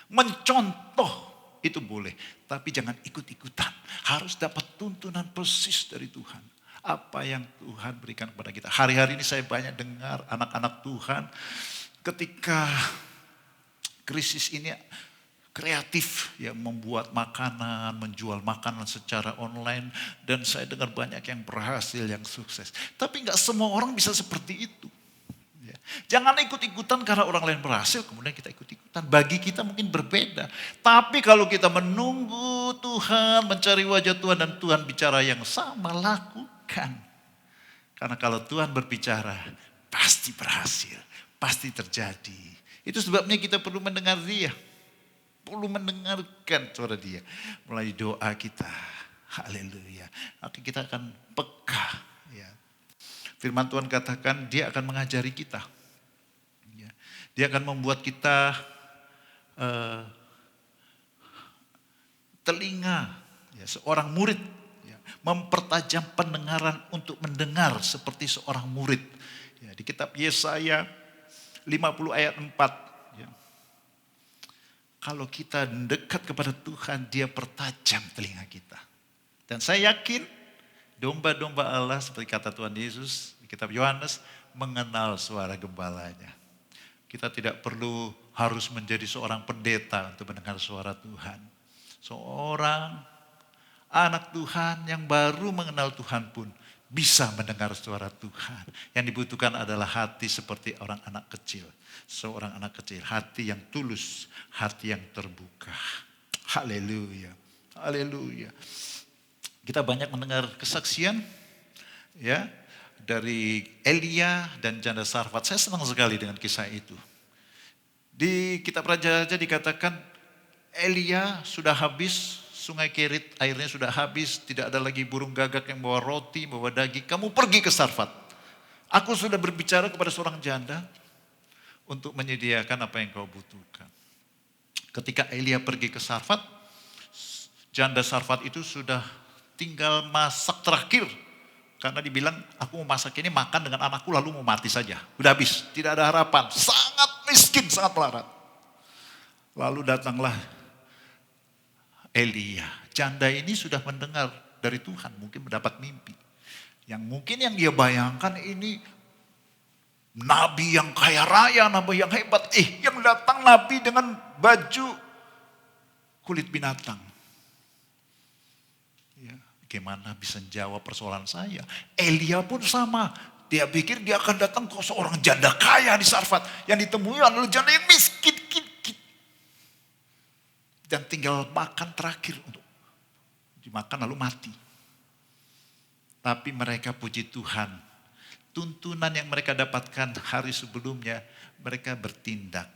Mencontoh itu boleh, tapi jangan ikut-ikutan. Harus dapat tuntunan persis dari Tuhan. Apa yang Tuhan berikan kepada kita. Hari-hari ini saya banyak dengar anak-anak Tuhan ketika krisis ini kreatif ya, membuat makanan, menjual makanan secara online, dan saya dengar banyak yang berhasil, yang sukses. Tapi nggak semua orang bisa seperti itu. Ya. Jangan ikut-ikutan karena orang lain berhasil, kemudian kita ikut-ikutan. Bagi kita mungkin berbeda. Tapi kalau kita menunggu Tuhan, mencari wajah Tuhan, dan Tuhan bicara yang sama, lakukan. Karena kalau Tuhan berbicara, pasti berhasil, pasti terjadi. Itu sebabnya kita perlu mendengar Dia. Perlu mendengarkan suara Dia. Melalui doa kita. Haleluya. Maka kita akan peka. Ya. Firman Tuhan katakan Dia akan mengajari kita. Ya. Dia akan membuat kita telinga. Ya, seorang murid. Ya, mempertajam pendengaran untuk mendengar seperti seorang murid. Ya, di kitab Yesaya 50 ayat 4. Ya. Kalau kita dekat kepada Tuhan, Dia pertajam telinga kita. Dan saya yakin domba-domba Allah seperti kata Tuhan Yesus di kitab Yohanes mengenal suara gembalanya. Kita tidak perlu harus menjadi seorang pendeta untuk mendengar suara Tuhan. Seorang anak Tuhan yang baru mengenal Tuhan pun bisa mendengar suara Tuhan. Yang dibutuhkan adalah hati seperti orang anak kecil. Seorang anak kecil, hati yang tulus, hati yang terbuka. Haleluya. Haleluya. Kita banyak mendengar kesaksian ya dari Elia dan janda Sarfat. Saya senang sekali dengan kisah itu. Di kitab Raja-Raja dikatakan Elia sudah habis, sungai Kerit airnya sudah habis, tidak ada lagi burung gagak yang bawa roti, bawa daging. Kamu pergi ke Sarfat. Aku sudah berbicara kepada seorang janda untuk menyediakan apa yang kau butuhkan. Ketika Elia pergi ke Sarfat, janda Sarfat itu sudah tinggal masak terakhir Karena dibilang, aku mau masak ini, makan dengan anakku lalu mau mati saja. Udah habis, tidak ada harapan. Sangat miskin, sangat melarat. Lalu datanglah Elia. Janda ini sudah mendengar dari Tuhan, mungkin mendapat mimpi. Yang mungkin yang dia bayangkan ini nabi yang kaya raya, nabi yang hebat. Yang datang nabi dengan baju kulit binatang. Ya, gimana bisa jawab persoalan saya? Elia pun sama. Dia pikir dia akan datang ke seorang janda kaya di Sarfat. Yang ditemui adalah janda yang miskin. Dan tinggal makan terakhir untuk dimakan lalu mati. Tapi mereka puji Tuhan. Tuntunan yang mereka dapatkan hari sebelumnya, mereka bertindak.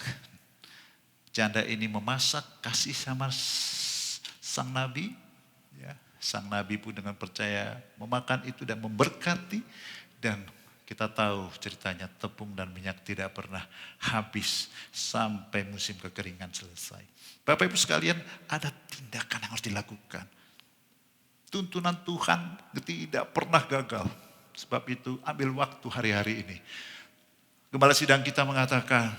Janda ini memasak, kasih sama sang nabi. Ya, sang nabi pun dengan percaya memakan itu dan memberkati. Dan kita tahu ceritanya, tepung dan minyak tidak pernah habis sampai musim kekeringan selesai. Bapak Ibu sekalian, ada tindakan yang harus dilakukan. Tuntunan Tuhan tidak pernah gagal. Sebab itu ambil waktu hari-hari ini. Gembala sidang kita mengatakan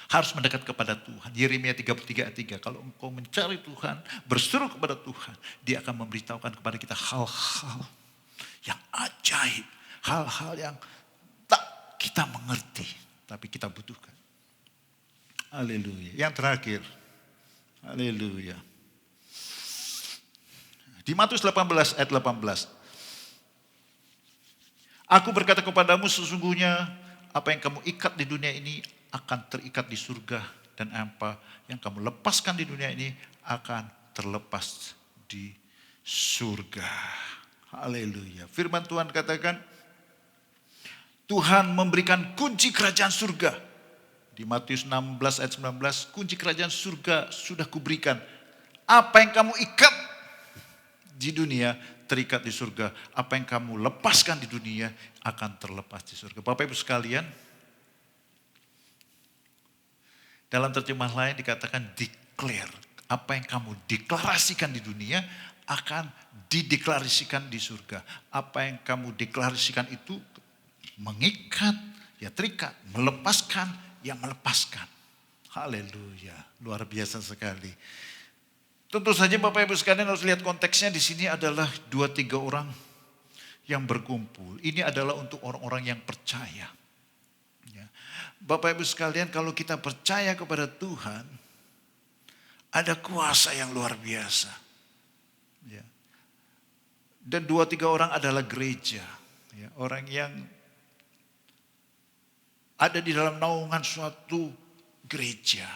harus mendekat kepada Tuhan. Yeremia 33 ayat 3. Kalau engkau mencari Tuhan, berseru kepada Tuhan, Dia akan memberitahukan kepada kita hal-hal yang ajaib. Hal-hal yang tak kita mengerti, tapi kita butuhkan. Haleluya. Yang terakhir. Haleluya. Di Matius 18 ayat 18. Aku berkata kepadamu, sesungguhnya apa yang kamu ikat di dunia ini akan terikat di surga. Dan apa yang kamu lepaskan di dunia ini akan terlepas di surga. Haleluya. Firman Tuhan katakan, Tuhan memberikan kunci kerajaan surga. Di Matius 16 ayat 19, kunci kerajaan surga sudah kuberikan. Apa yang kamu ikat di dunia terikat di surga. Apa yang kamu lepaskan di dunia akan terlepas di surga. Bapak Ibu sekalian, dalam terjemah lain dikatakan declare. Apa yang kamu deklarasikan di dunia akan dideklarasikan di surga. Apa yang kamu deklarasikan itu mengikat, ya terikat, melepaskan, yang melepaskan. Haleluya, luar biasa sekali. Tentu saja Bapak Ibu sekalian harus lihat konteksnya, di sini adalah 2-3 orang yang berkumpul. Ini adalah untuk orang-orang yang percaya. Ya. Bapak Ibu sekalian, kalau kita percaya kepada Tuhan, ada kuasa yang luar biasa. Ya. Dan 2-3 orang adalah gereja. Ya. Orang yang ada di dalam naungan suatu gereja,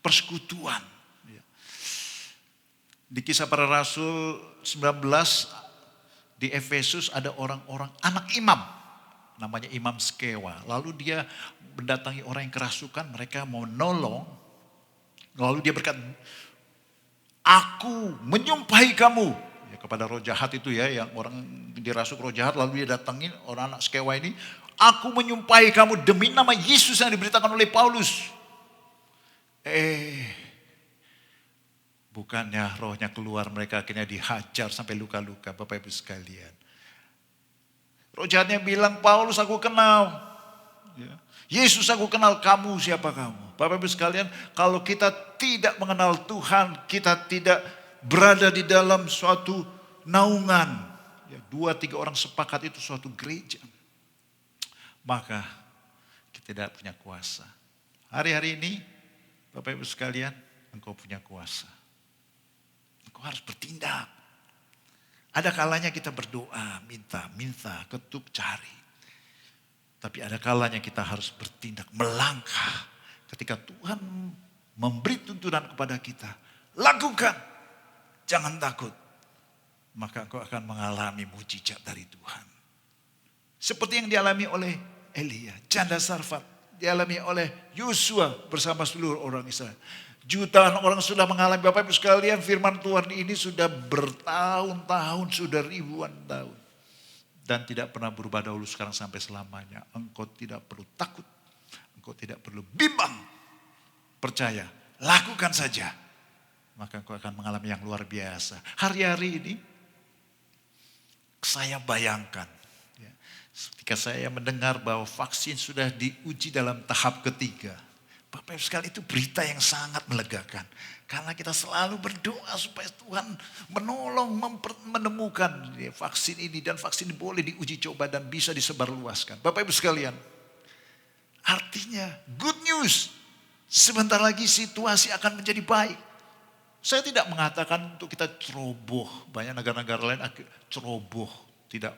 persekutuan. Di Kisah Para Rasul 19 di Efesus ada orang-orang anak imam, namanya Imam Skewa. Lalu dia mendatangi orang yang kerasukan, mereka mau nolong. Lalu dia berkata, aku menyumpahi kamu. Ya, kepada roh jahat itu ya, yang orang dirasuk roh jahat, lalu dia datangin orang anak Skewa ini. Aku menyumpahi kamu demi nama Yesus yang diberitakan oleh Paulus. Bukannya rohnya keluar, mereka akhirnya dihajar sampai luka-luka. Bapak Ibu sekalian. Roh jahatnya bilang, Paulus aku kenal. Ya. Yesus aku kenal, kamu siapa kamu? Bapak Ibu sekalian, kalau kita tidak mengenal Tuhan, kita tidak berada di dalam suatu naungan. Ya, 2-3 orang sepakat itu suatu gereja. Maka kita tidak punya kuasa. Hari-hari ini, Bapak Ibu sekalian, engkau punya kuasa. Engkau harus bertindak. Ada kalanya kita berdoa, minta, ketuk, cari. Tapi ada kalanya kita harus bertindak, melangkah. Ketika Tuhan memberi tuntunan kepada kita, lakukan, jangan takut. Maka engkau akan mengalami mujizat dari Tuhan. Seperti yang dialami oleh Elia, janda Sarfat, dialami oleh Yosua bersama seluruh orang Israel. Jutaan orang sudah mengalami. Bapak Ibu sekalian, firman Tuhan ini sudah bertahun-tahun, sudah ribuan tahun. Dan tidak pernah berubah dahulu, sekarang sampai selamanya. Engkau tidak perlu takut, engkau tidak perlu bimbang. Percaya, lakukan saja. Maka engkau akan mengalami yang luar biasa. Hari-hari ini, saya bayangkan, ya, ketika saya mendengar bahwa vaksin sudah diuji dalam tahap ketiga. Bapak Ibu sekalian, itu berita yang sangat melegakan. Karena kita selalu berdoa supaya Tuhan menolong menemukan vaksin ini. Dan vaksin ini boleh diuji coba dan bisa disebarluaskan. Bapak Ibu sekalian, artinya good news. Sebentar lagi situasi akan menjadi baik. Saya tidak mengatakan untuk kita ceroboh. Banyak negara-negara lain ceroboh. Tidak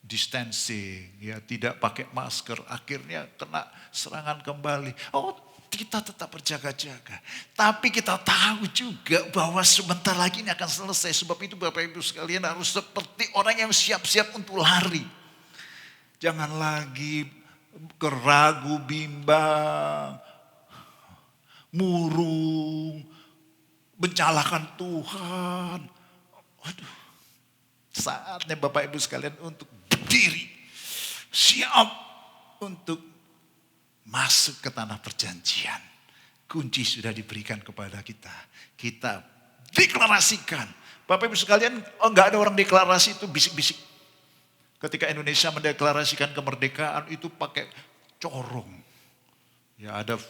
distancing, ya, tidak pakai masker, akhirnya kena serangan kembali. Oh, kita tetap berjaga-jaga. Tapi kita tahu juga bahwa sebentar lagi ini akan selesai. Sebab itu Bapak Ibu sekalian harus seperti orang yang siap-siap untuk lari. Jangan lagi keragu, bimbang, murung, menyalahkan Tuhan. Waduh, saatnya Bapak Ibu sekalian untuk berdiri, siap untuk masuk ke tanah perjanjian. Kunci sudah diberikan kepada kita. Kita deklarasikan. Bapak Ibu sekalian, enggak ada orang deklarasi itu bisik-bisik. Ketika Indonesia mendeklarasikan kemerdekaan itu pakai corong. Ya, ada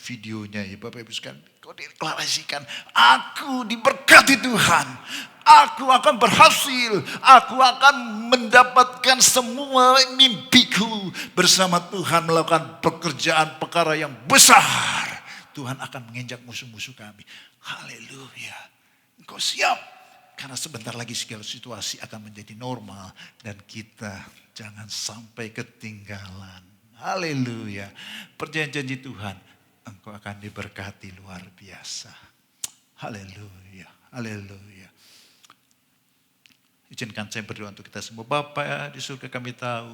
videonya ya Bapak Ibu sekalian. Kau deklarasikan, aku diberkati Tuhan. Aku akan berhasil. Aku akan mendapatkan semua mimpiku. Bersama Tuhan melakukan pekerjaan perkara yang besar. Tuhan akan menginjak musuh-musuh kami. Haleluya. Engkau siap. Karena sebentar lagi segala situasi akan menjadi normal. Dan kita jangan sampai ketinggalan. Haleluya. Perjanjian Tuhan, engkau akan diberkati luar biasa. Haleluya. Haleluya. Izinkan saya berdoa untuk kita semua. Bapa di surga, kami tahu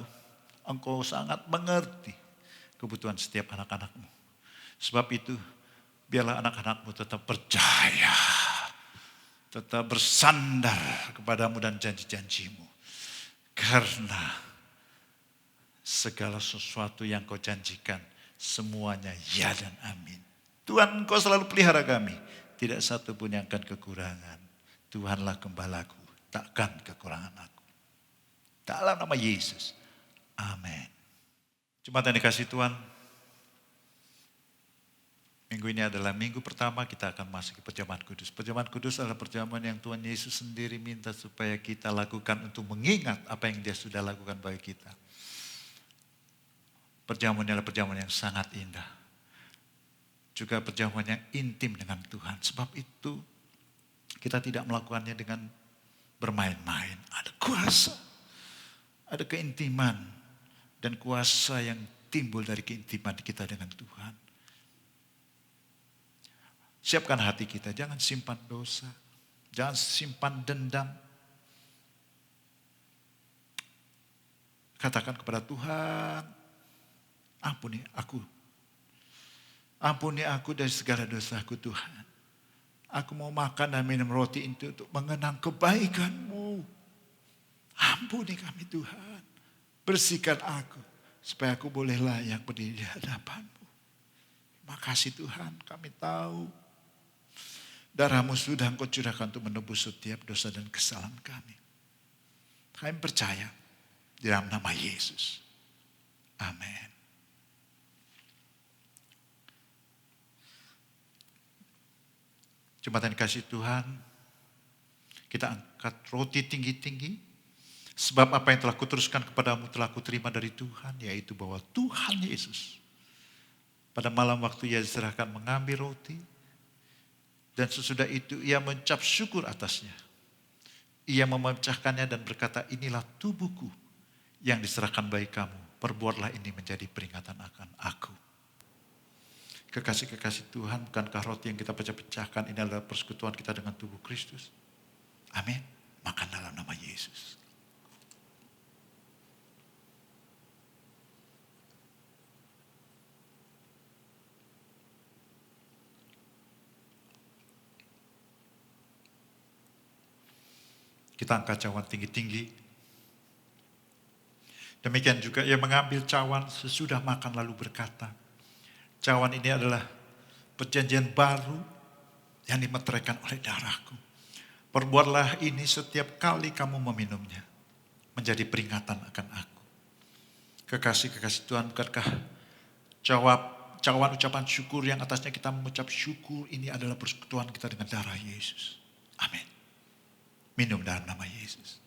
engkau sangat mengerti kebutuhan setiap anak-anakmu. Sebab itu biarlah anak-anakmu tetap percaya. Tetap bersandar kepadamu dan janji-janjimu. Karena segala sesuatu yang kau janjikan, semuanya ya dan amin. Tuhan, kau selalu pelihara kami. Tidak satu pun yang akan kekurangan. Tuhanlah gembalaku, takkan kekurangan aku. Dalam nama Yesus. Amin. Jemaat yang dikasih Tuhan, minggu ini adalah minggu pertama kita akan masuk ke perjamuan kudus. Perjamuan kudus adalah perjamuan yang Tuhan Yesus sendiri minta supaya kita lakukan untuk mengingat apa yang Dia sudah lakukan bagi kita. Perjamuan adalah perjamuan yang sangat indah. Juga perjamuan yang intim dengan Tuhan. Sebab itu kita tidak melakukannya dengan bermain-main. Ada kuasa, ada keintiman, dan kuasa yang timbul dari keintiman kita dengan Tuhan. Siapkan hati kita, jangan simpan dosa, jangan simpan dendam. Katakan kepada Tuhan, ampuni aku. Ampuni aku dari segala dosaku Tuhan. Aku mau makan dan minum roti itu untuk mengenang kebaikan-Mu. Ampuni kami Tuhan. Bersihkan aku supaya aku boleh layak berdiri di hadapan-Mu. Terima kasih Tuhan, kami tahu darah-Mu sudah Engkau curahkan untuk menebus setiap dosa dan kesalahan kami. Kami percaya di dalam nama Yesus. Amin. Jemaat yang dikasih Tuhan, kita angkat roti tinggi-tinggi. Sebab apa yang telah kuteruskan kepadamu telah kuterima dari Tuhan, yaitu bahwa Tuhan Yesus pada malam waktu Ia diserahkan mengambil roti, dan sesudah itu Ia mencap syukur atasnya. Ia memecahkannya dan berkata, inilah tubuhku yang diserahkan bagi kamu. Perbuatlah ini menjadi peringatan akan aku. Kekasih-kekasih Tuhan, bukankah roti yang kita pecah-pecahkan ini adalah persekutuan kita dengan tubuh Kristus? Amin. Makan dalam nama Yesus. Kita angkat cawan tinggi-tinggi. Demikian juga Ia mengambil cawan sesudah makan lalu berkata, cawan ini adalah perjanjian baru yang dimeteraikan oleh darahku. Perbuatlah ini setiap kali kamu meminumnya, menjadi peringatan akan aku. Kekasih-kekasih Tuhan, bukankah cawan ucapan syukur yang atasnya kita mengucap syukur ini adalah persekutuan kita dengan darah Yesus. Amin. Minum dalam nama Yesus.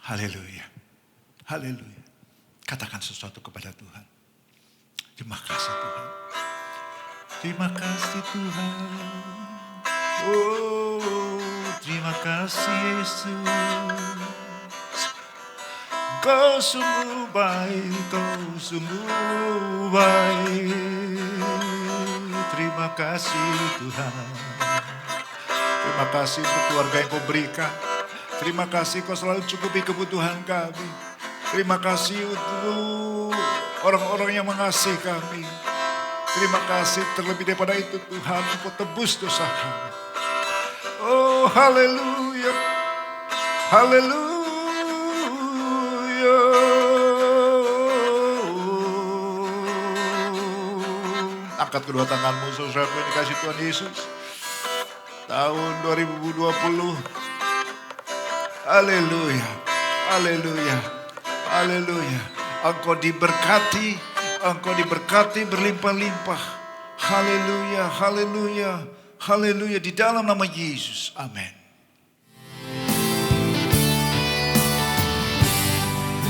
Haleluya. Haleluya. Katakan sesuatu kepada Tuhan. Terima kasih Tuhan. Terima kasih Tuhan. Oh, terima kasih Yesus. Kau sungguh baik, kau sungguh baik. Terima kasih Tuhan. Terima kasih untuk keluarga yang kau berikan. Terima kasih kau selalu cukupi kebutuhan kami. Terima kasih untuk orang-orang yang mengasihi kami. Terima kasih terlebih daripada itu Tuhan, Engkau tebus dosa kami. Oh haleluya, haleluya. Angkat kedua tanganmu saudara yang dikasih Tuhan Yesus. Tahun 2020. Haleluya, haleluya, haleluya. Engkau diberkati berlimpah-limpah. Haleluya, haleluya, haleluya. Di dalam nama Yesus, amin.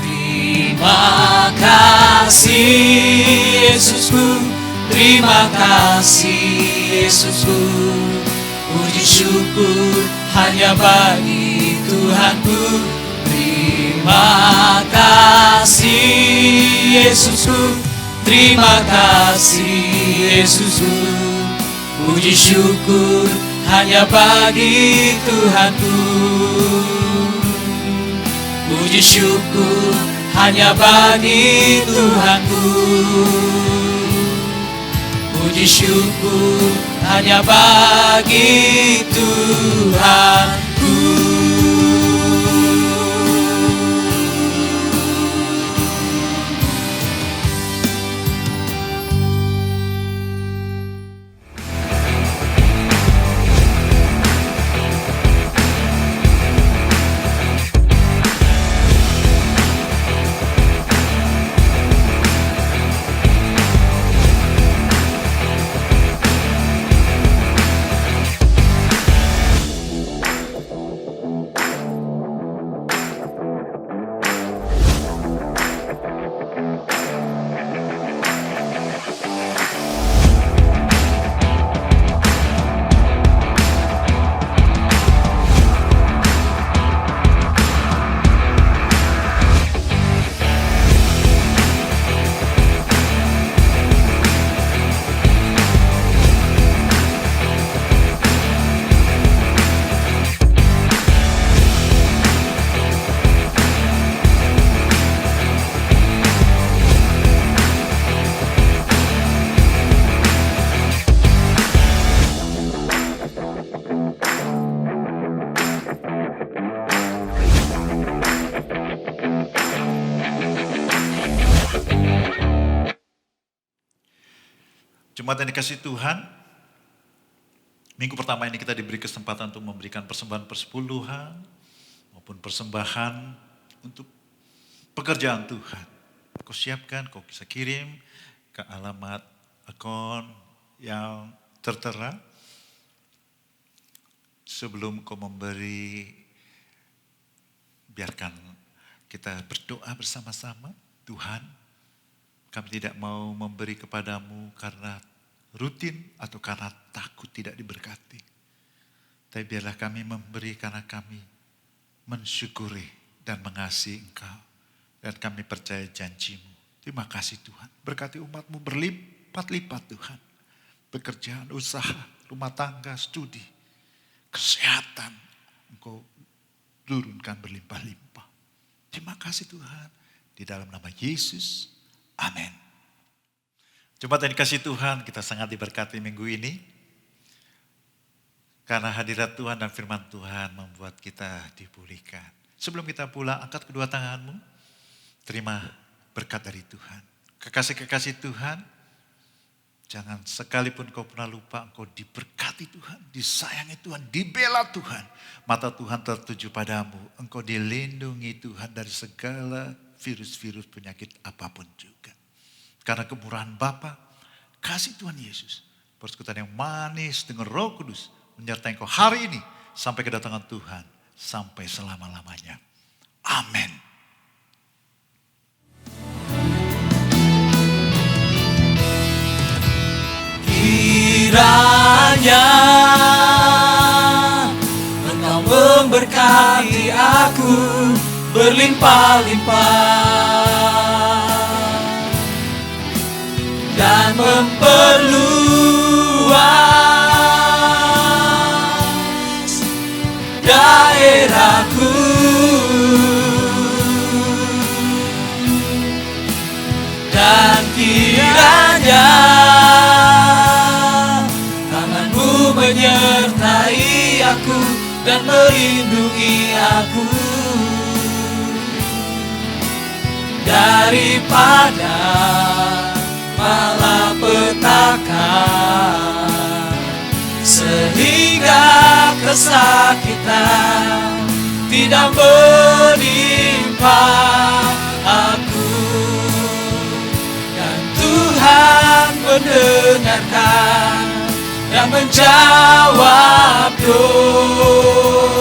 Terima kasih Yesusku, terima kasih Yesusku. Puji syukur hanya bagi Tuhanku. Terima kasih Yesusku, terima kasih Yesusku. Puji syukur hanya bagi Tuhanku. Puji syukur hanya bagi Tuhanku. Puji syukur hanya bagi Tuhanku. Jemaat yang dikasih Tuhan, minggu pertama ini kita diberi kesempatan untuk memberikan persembahan persepuluhan maupun persembahan untuk pekerjaan Tuhan. Kau siapkan, kau bisa kirim ke alamat akun yang tertera. Sebelum kau memberi, biarkan kita berdoa bersama-sama. Tuhan, kami tidak mau memberi kepadamu karena rutin atau karena takut tidak diberkati. Tapi biarlah kami memberi karena kami mensyukuri dan mengasihi Engkau. Dan kami percaya janji-Mu. Terima kasih Tuhan. Berkati umat-Mu berlipat-lipat Tuhan. Pekerjaan, usaha, rumah tangga, studi, kesehatan. Engkau turunkan berlimpah-limpah. Terima kasih Tuhan. Di dalam nama Yesus. Amin. Jemaat yang dikasih Tuhan, kita sangat diberkati minggu ini. Karena hadirat Tuhan dan firman Tuhan membuat kita dipulihkan. Sebelum kita pulang, angkat kedua tanganmu. Terima berkat dari Tuhan. Kekasih-kekasih Tuhan, Jangan sekalipun kau pernah lupa, engkau diberkati Tuhan, disayangi Tuhan, dibela Tuhan. Mata Tuhan tertuju padamu, engkau dilindungi Tuhan dari segala virus-virus penyakit apapun juga. Karena kemurahan Bapa, kasih Tuhan Yesus, persekutuan yang manis dengan Roh Kudus menyertai engkau hari ini sampai kedatangan Tuhan, sampai selama-lamanya. Amin. Kiranya Engkau memberkati aku berlimpah-limpah dan memperluas daerahku, dan kiranya menyertai aku dan melindungi aku daripada malapetaka, sehingga kesakitan tidak menimpa aku. Dan Tuhan mendengarkan dan menjawab doa.